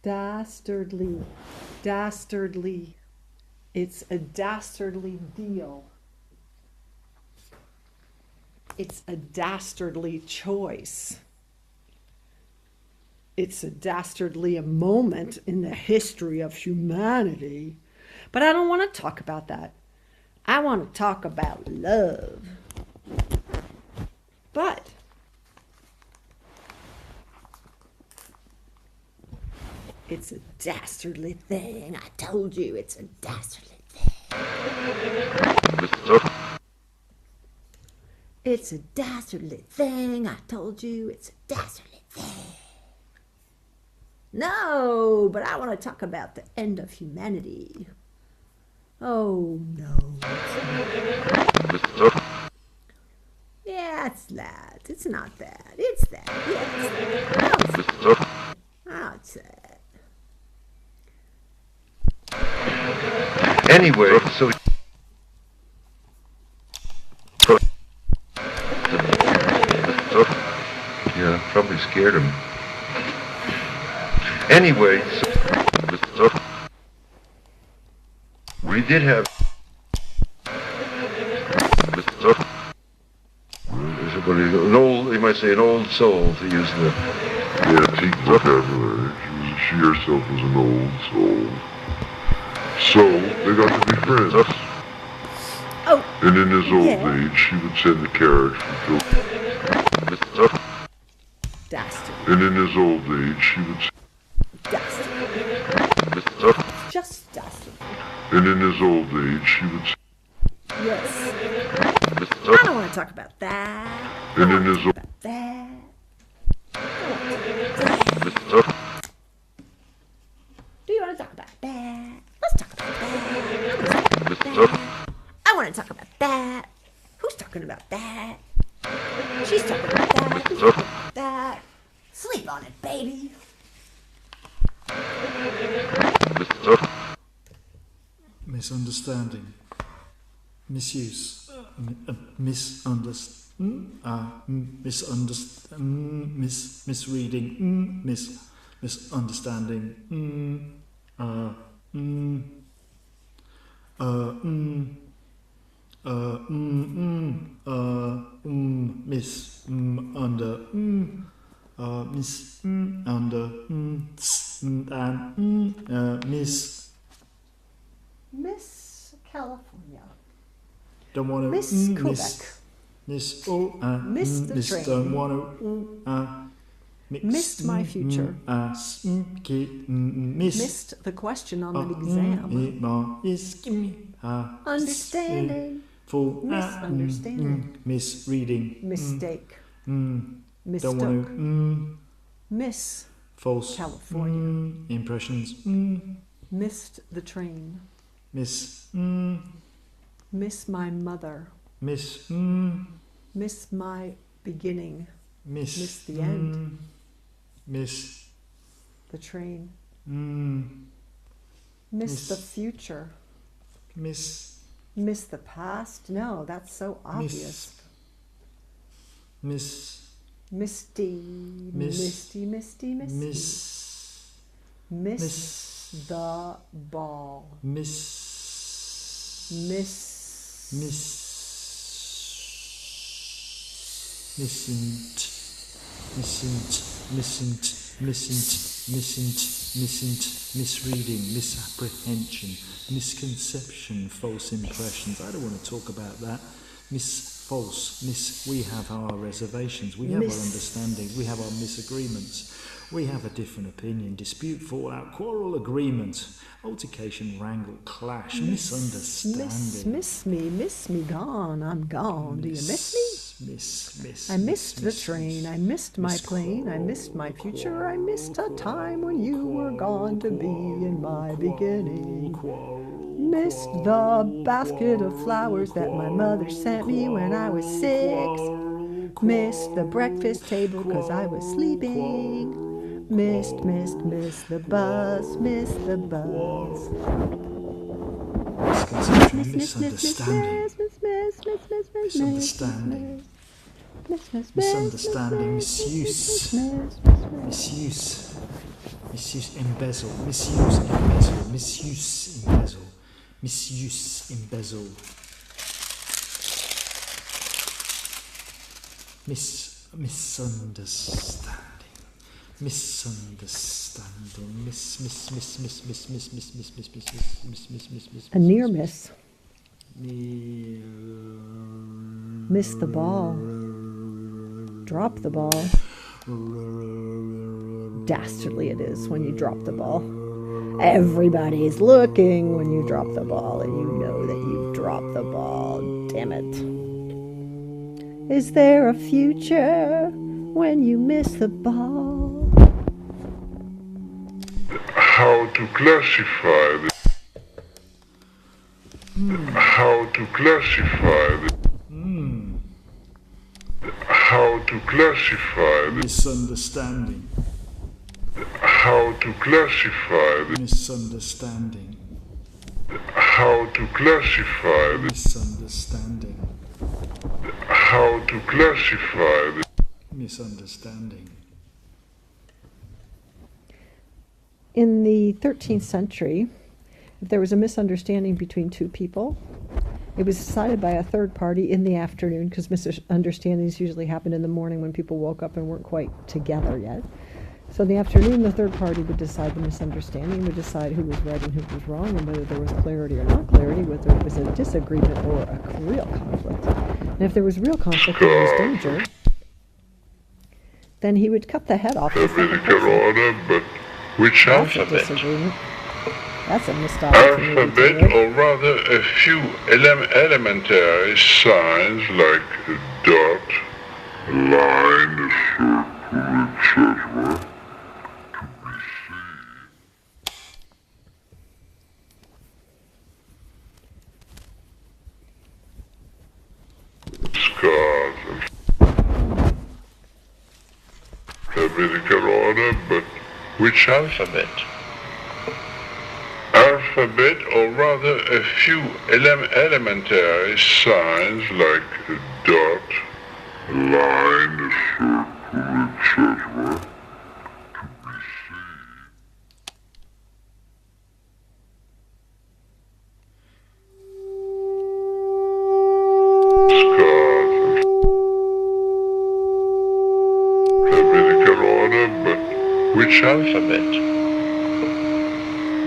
Dastardly. Dastardly. It's a dastardly deal. It's a dastardly choice. It's a dastardly moment in the history of humanity. But I don't want to talk about that. I want to talk about love. But it's a dastardly thing. I told you it's a dastardly thing. It's a dastardly thing. I told you it's a dastardly thing. No, but I want to talk about the end of humanity. Oh, no. Yeah, it's that. It's not that. It's that. Yeah, it's that. No, it's that. Anyway, so yeah, probably scared him. Anyway, so we did have an old, you might say an old soul, to use the antique vocabulary. She herself was an old soul. So they got to be friends. Oh, and in his old age, she would send the carriage from Philadelphia. Dastard. And in his old age, she would Dastard. Just dastard. and in his old age, she would Yes. I don't want to talk about that. and in his old About that. Do you want to talk about that? Let's talk about that. I want to talk about that. Who's talking about that? She's talking about that. Who's talking about that? Sleep on it, baby. Misunderstanding, misuse, misreading, misunderstanding, Miss California. Don't want to Miss Quebec. Missed the train. Don't want to Missed my future. Missed the question on an exam. Understanding. Misunderstanding. Misreading. Mistake. Don't Mistook. want to Miss false California. impressions. Missed the train. Miss Miss my mother. Miss Miss my beginning. Miss Miss the end. Miss The train. Miss Miss the future. Miss Miss the past. No, that's so obvious. Miss Misty. Misty. Miss the ball. Miss misreading, misapprehension, misconception, false impressions. I don't want to talk about that. We have our reservations, we have our understanding, we have our misagreements, we have a different opinion, dispute, fallout, quarrel, agreement, altercation, wrangle, clash, misunderstanding. Miss me, gone, I'm gone. Do you miss me? miss. I missed the train, I missed my plane, I missed my future, I missed a time when you were gone to be in my beginning. Missed the basket of flowers that my mother sent me when I was 6. Missed the breakfast table 'cause I was sleeping. Missed the bus, missed the bus. Misconception, misunderstanding. Misunderstanding. Misunderstanding, misuse. Misuse, embezzle. Misuse, embezzle. Misuse, embezzle. Misuse, embezzle. Misunderstanding. A near miss. Miss the ball. Drop the ball. Dastardly it is when you drop the ball. Everybody's looking when you drop the ball, and you know that you've dropped the ball. Damn it. Is there a future when you miss the ball? How to classify the How to classify the How to classify the Misunderstanding. How to classify the Misunderstanding. How to classify the Misunderstanding. How to classify the Misunderstanding. In the 13th century, if there was a misunderstanding between two people, it was decided by a third party in the afternoon, because misunderstandings usually happened in the morning when people woke up and weren't quite together yet. So in the afternoon, the third party would decide the misunderstanding, would decide who was right and who was wrong, and whether there was clarity or not clarity, whether it was a disagreement or a real conflict. And if there was real conflict and there was danger, then he would cut the head off the second person. order, but which That's a alphabet? disagreement. That's a missed opportunity. Alphabet, or rather a few elementary signs like a dot, a line, a circle, etc. Scars and alphabetical order, but which alphabet? Alphabet, or rather a few elementary signs like a dot, a line, a circle, etc. Scars and alphabetical order, but which alphabet?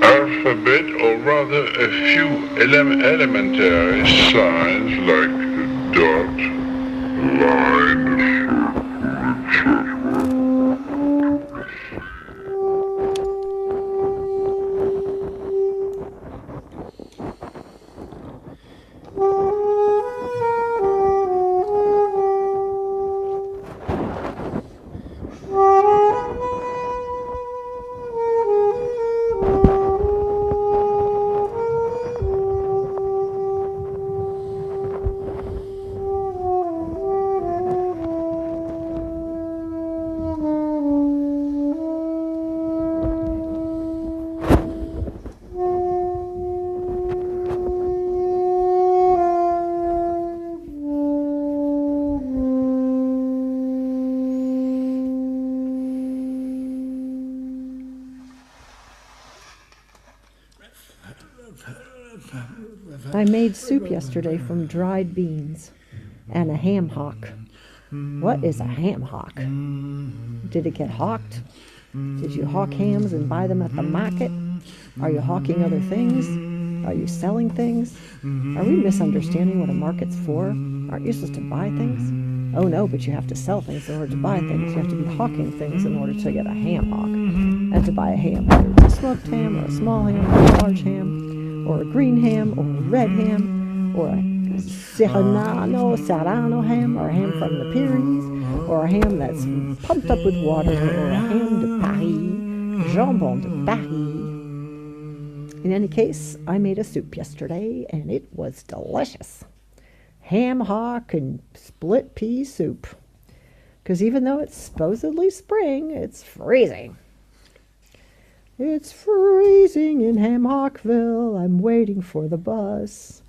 Alphabet, or rather a few elementary signs like a dot, a line, a circle, I made soup yesterday from dried beans and a ham hock. What is a ham hock? Did it get hawked? Did you hawk hams and buy them at the market? Are you hawking other things? Are you selling things? Are we misunderstanding what a market's for? Aren't you supposed to buy things? Oh no, but you have to sell things in order to buy things. You have to be hawking things in order to get a ham hock. And to buy a ham, whether it's a smoked ham or a small ham or a large ham, or a green ham or a red ham, or a Serrano ham, or a ham from the Pyrenees, or a ham that's pumped up with water, or a ham de Paris, jambon de Paris. In any case, I made a soup yesterday, and it was delicious. Ham hock and split pea soup. Because even though it's supposedly spring, it's freezing. It's freezing in Hamhockville. I'm waiting for the bus.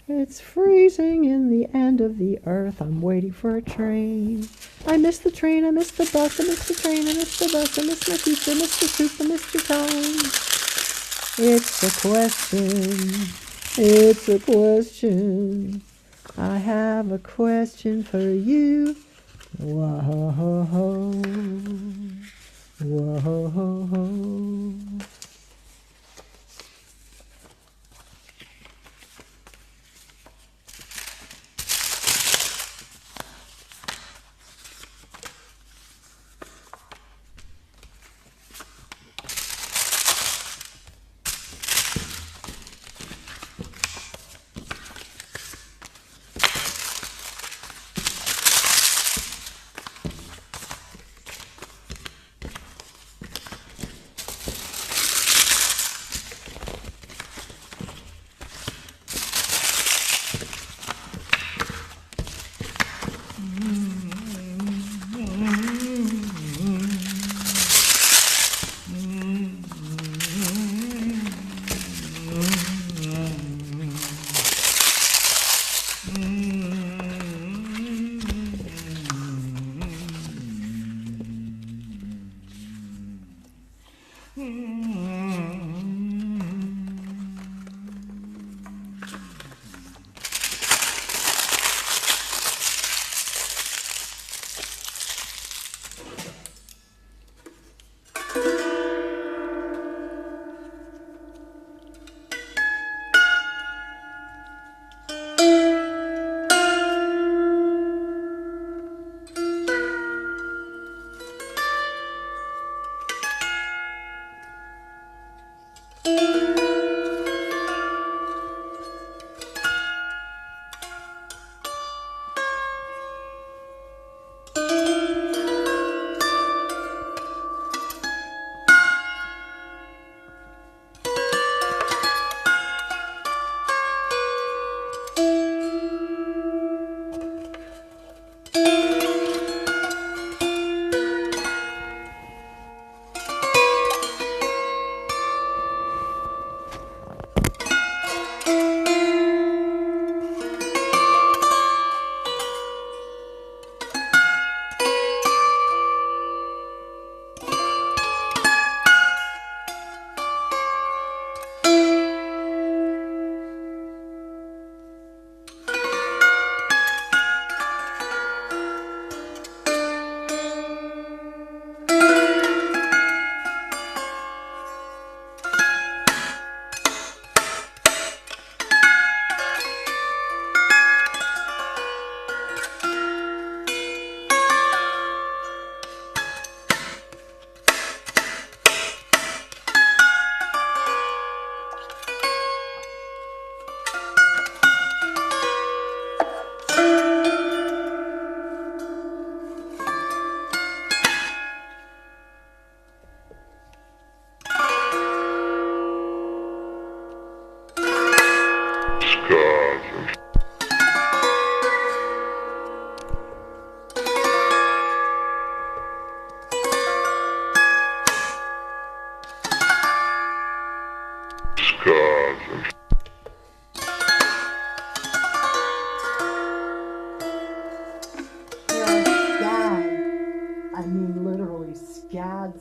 It's freezing in the end of the earth. I'm waiting for a train. I miss the train, I miss the bus, I miss the train, I miss the bus, I miss my teacher, I miss the soup, I miss your time. It's a question. It's a question. I have a question for you. Whoa-ho-ho-ho. Whoa-ho-ho-ho.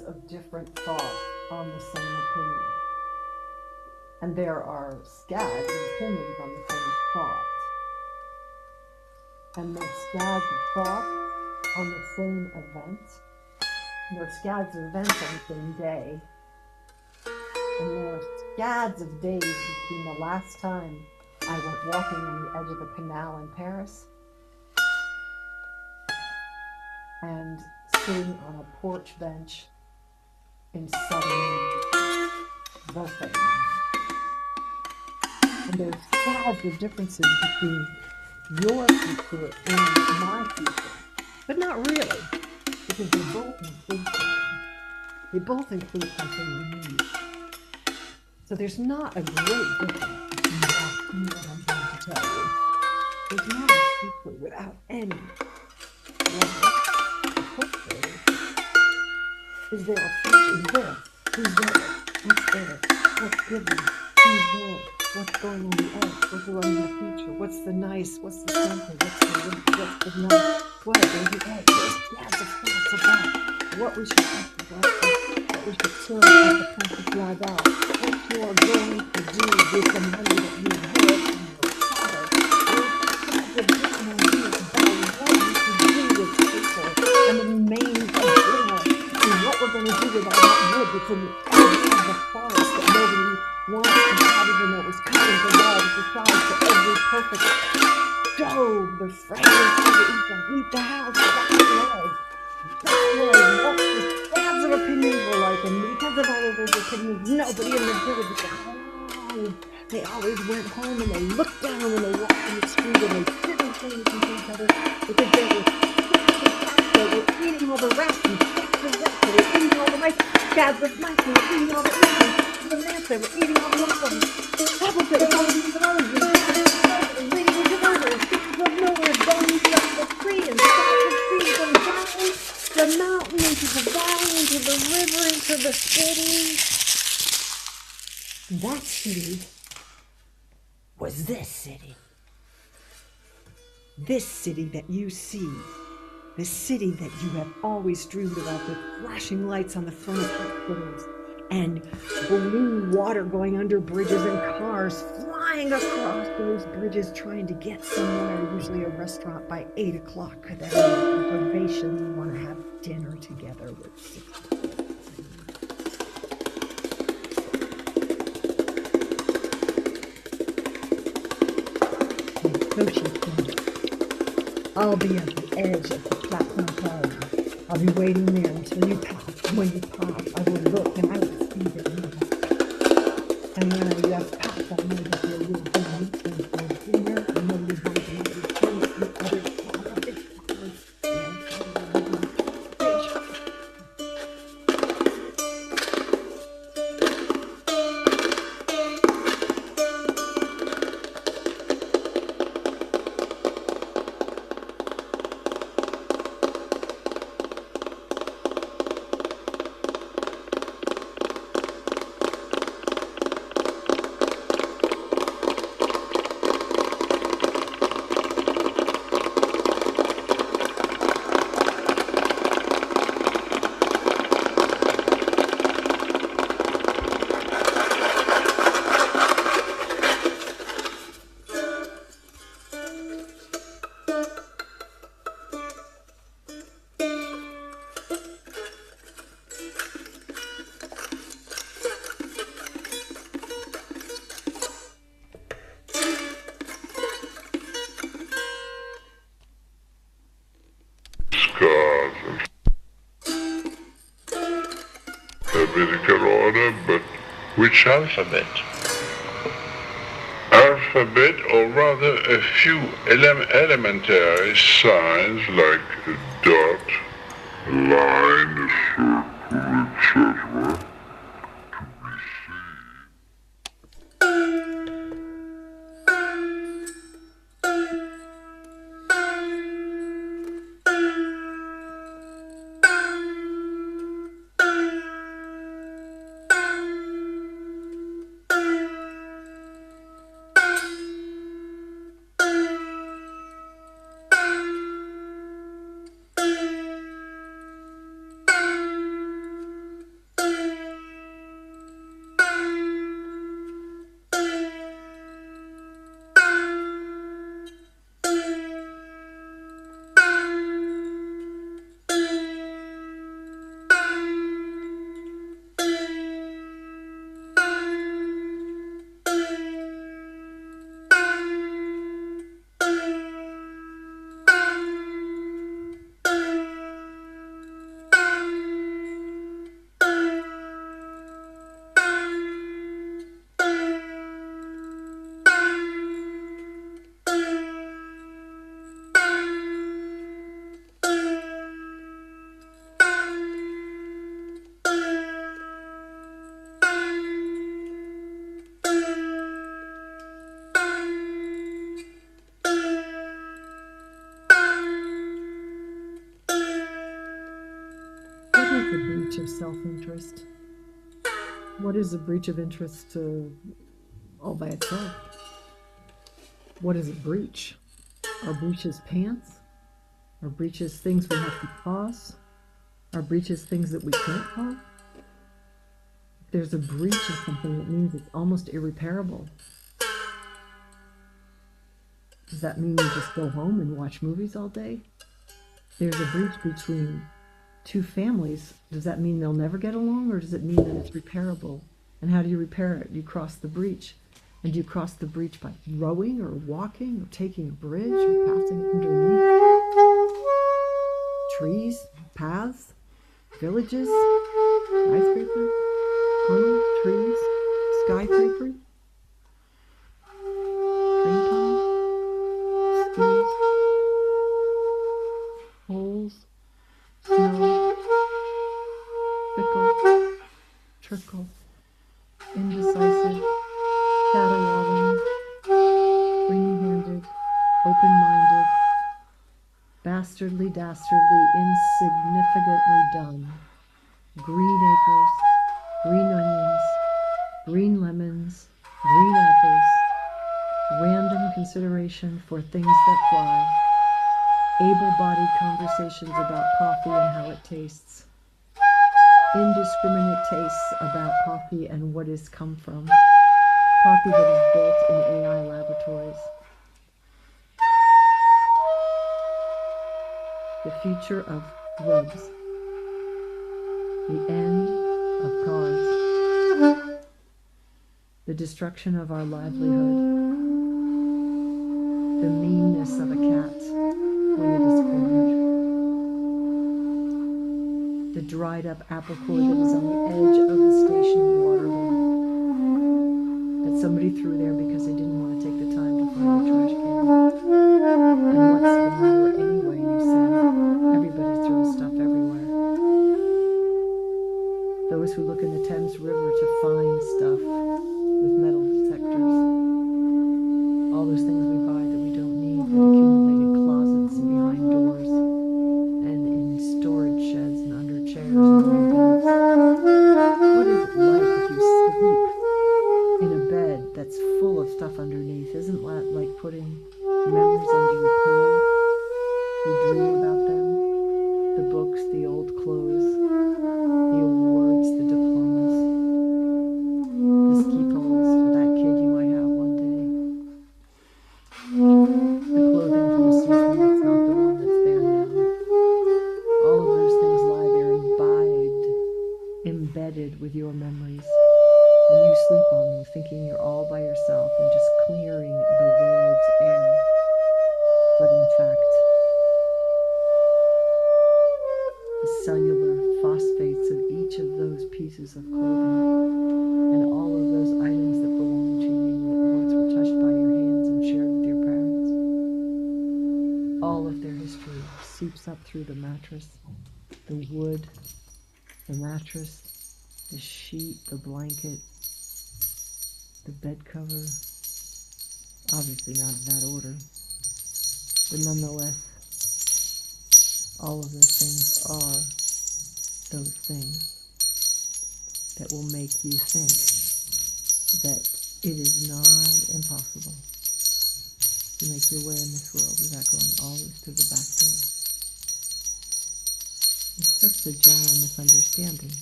Of different thought on the same opinion. And there are scads of opinions on the same thought. And there's scads of thought on the same event. And there are scads of events on the same day. And there are scads of days between the last time I went walking on the edge of a canal in Paris and sitting on a porch bench in southern Brooklyn. And there's scads of differences between your future and my future. But not really, because they both include something. They both include something we need. So there's not a great difference between that and what I'm going to tell you. There's not a future without any. Is there a future? Who's there? What's there? What's given? Who's there? What's going on the earth? What's going on in the future? What's the nice? What's the simple? What's the nice? What? There's the earth. There's lots of thoughts about what we should talk about. What we should turn at the country flag out. What you are going to do with the money that you inherit from your father. There's different ideas about what you can do with people and the remains of dinner. And what we're going to do with all that wood that's in the edge of the forest that nobody wants to have, even though it was cut into walls the size for every perfect stove, the fragrance of it, you can heat the house. That was what the scabs of opinions were like, and because of all of those opinions, nobody in the village got along. They always went home and they looked down when they walked in the street and they didn't say anything to each other because they were eating all the rats and they were eating all the mice. Scabs of mice, they were eating all the ants. The ants, they were eating all the apples. Apples, they were all eating the oranges. And leaning into over and pieces of nowhere going up the tree and stars of trees going down the mountain into the valley, into the river, into the city. That city was this city. This city that you see. The city that you have always dreamed about, with flashing lights on the front of hospitals and blue water going under bridges and cars flying across those bridges trying to get somewhere, usually a restaurant by 8 o'clock. Then reservation, you want to have dinner together with 6 people. So she said, I'll be at the edge of the platform plaza. I'll be waiting there until you pass. When you pass, I will look and I will see that you have passed. And when you have passed, I know that there will be meeting for dinner. I know you're going to make a choice with other politics. Alphabetical order, but which alphabet? Alphabet, or rather a few elementary signs like a dot, a line, a circle, etc. self-interest? What is a breach of interest all by itself? What is a breach? Are breaches pants? Are breaches things we have to pause? Are breaches things that we can't pause? If there's a breach of something, it means it's almost irreparable. Does that mean you just go home and watch movies all day? There's a breach between two families. Does that mean they'll never get along, or does it mean that it's repairable? And how do you repair it? You cross the breach. And do you cross the breach by rowing or walking or taking a bridge or passing underneath trees, paths, villages, skyscrapers, tunnels, trees, skyscrapers, train tunnels, skis, holes, snow, fickle, trickle, indecisive, caterwauling, free-handed, open-minded, bastardly, dastardly, insignificantly done. Green acres, green onions, green lemons, green apples, random consideration for things that fly, able-bodied conversations about coffee and how it tastes, indiscriminate tastes about coffee and what it's come from, coffee that is built in AI laboratories. The future of drugs. The end of cars. The destruction of our livelihood. The meanness of a cat when it is cornered. The dried up apple core that is on the edge of the station Waterloo. That somebody threw there because they didn't want to take the time to find a trash can. And what's the matter anyway, you said? Everybody throws stuff everywhere. Those who look in the Thames River to find stuff with metal detectors. All those things we buy that we don't need, that accumulate in closets and behind doors and in storage sheds and under chairs and under beds. What is it like if you sleep in a bed that's full of stuff underneath? Isn't that like putting memories under your pillow? You dream about them, the books, the old clothes, the awards, the diplomas, the ski poles for that kid you might have one day, the clothing from a season that's not the one that's there now. All of those things lie there embedded with your memories. And you sleep on them thinking you're all by yourself and just clearing the world's air. But in fact, the cellular phosphates of each of those pieces of clothing and all of those items that belong to you that once were touched by your hands and shared with your parents, all of their history seeps up through the mattress, the wood, the mattress, the sheet, the blanket, the bed cover, obviously not in that order, but nonetheless, all of those things are those things that will make you think that it is not impossible to make your way in this world without going always to the back door. It's just a general misunderstanding.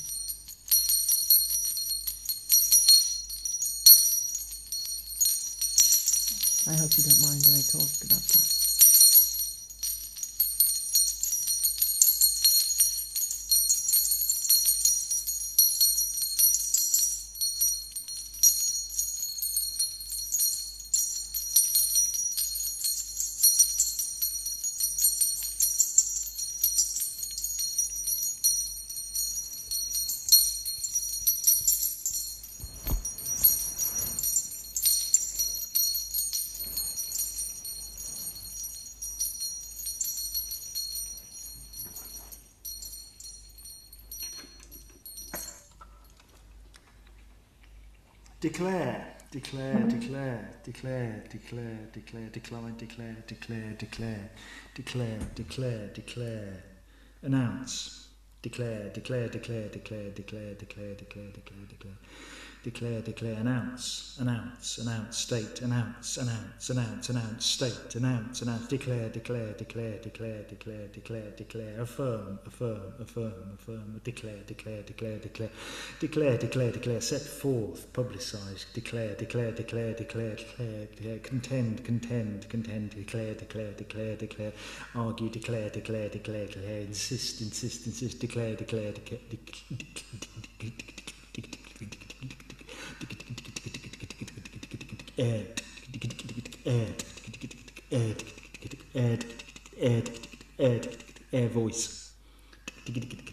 I hope you don't mind that I talked about that. Declare, declare, declare, declare, declare, declare, decline, declare, declare, declare, declare, declare, declare. Announce, Declare, declare, declare, declare, declare, declare, declare, declare, declare. Declare, declare, announce, announce, announce, state, announce, announce, announce, announce, state, announce, announce, declare, declare, declare, declare, declare, declare, declare, affirm, affirm, affirm, affirm, declare, declare, declare, declare, declare, declare, declare, set forth, publicise, declare, declare, declare, declare, declare, declare, contend, contend, contend, declare, declare, declare, declare, argue, declare, declare, declare, declare, insist, insist, insist, declare, declare, declare, add, add, add, add, add, air voice.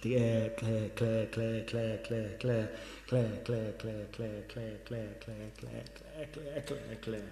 Claire, Claire, Claire, Claire, Claire, Claire, Claire, Claire, Claire, Claire, Claire, Claire, Claire, Claire, Claire, Claire, Claire, Claire.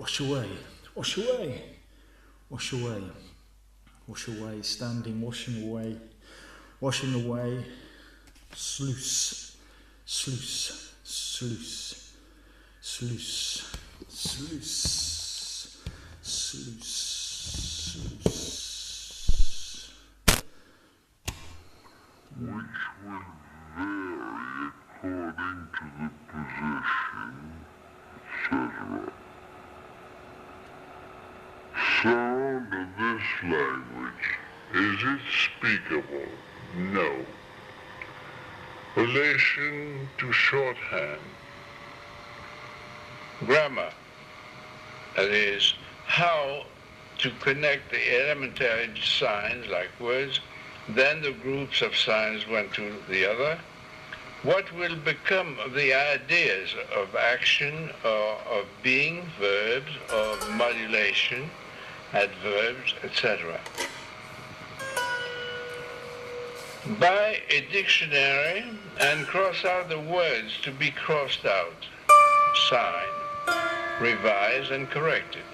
Wash away, wash away, wash away, wash away, standing, washing away, sluice, sluice, sluice, sluice, sluice, sluice, sluice. Which will vary according to the position, etc. Sound of this language, is it speakable? No. Relation to shorthand. Grammar, that is, how to connect the elementary signs like words, then the groups of signs one to the other. What will become of the ideas of action or of being, verbs, of modulation, adverbs, etc. Buy a dictionary and cross out the words to be crossed out. Sign, revise and correct it.